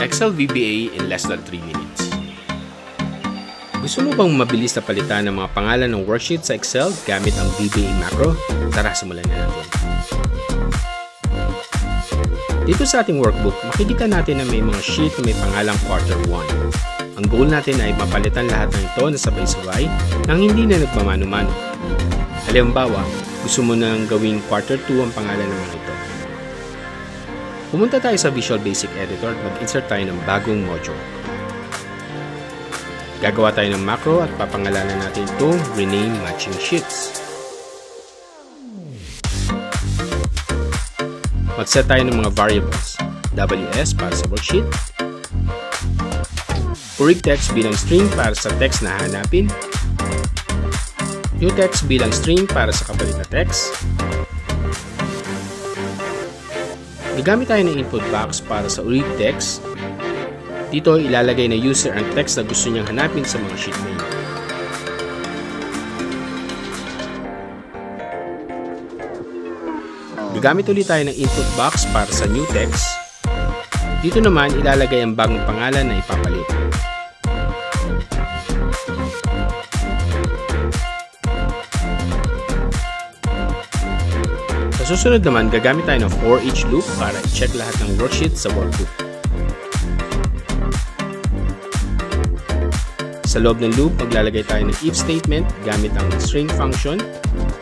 Excel VBA in less than 3 minutes. Gusto mo bang mabilis na palitan ng mga pangalan ng worksheet sa Excel gamit ang VBA macro? Tara, simulan na natin. Dito sa ating workbook, makikita natin na may mga sheet na may pangalang Quarter 1. Ang goal natin ay mapalitan lahat ng ito na sabay-sabay nang hindi na nagmamano-mano. Halimbawa, gusto mo nang gawing Quarter 2 ang pangalan ng mga ito. Pumunta tayo sa Visual Basic Editor at mag-insert tayo ng bagong module. Gagawa tayo ng macro at papangalanan natin itong Rename Matching Sheets. Mag-set tayo ng mga variables. WS para sa worksheet. Urig text bilang string para sa text na hahanapin. New text bilang string para sa kapalit na text. Gagamit tayo ng input box para sa urig text. Dito ilalagay na user ang text na gusto niyang hanapin sa mga sheet na ito. Gagamit ulit tayo ng input box para sa new text. Dito naman ilalagay ang bagong pangalan na ipapalit. Sa susunod naman, gagamit tayo ng for each loop para i-check lahat ng worksheet sa workbook. Sa loob ng loop, maglalagay tayo ng if statement gamit ang string function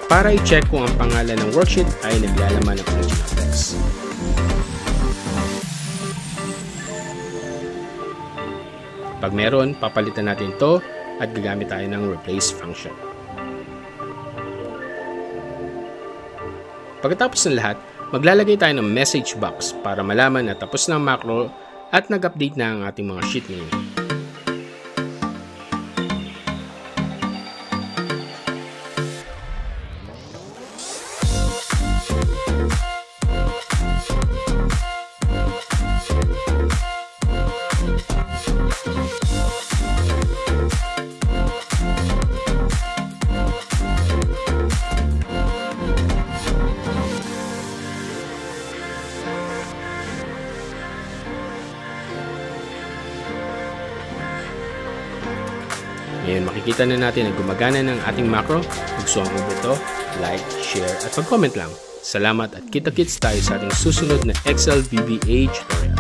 para i-check kung ang pangalan ng worksheet ay naglalaman ng original text. Pag meron, papalitan natin ito at gagamit tayo ng replace function. Pagkatapos ng lahat, maglalagay tayo ng message box para malaman na tapos na ang macro at nag-update na ang ating mga sheet ngayon. Ngayon makikita na natin na gumagana ng ating macro. Gustuhan mo ito, like, share at mag-comment lang. Salamat at kita-kits tayo sa ating susunod na Excel VBA tutorial.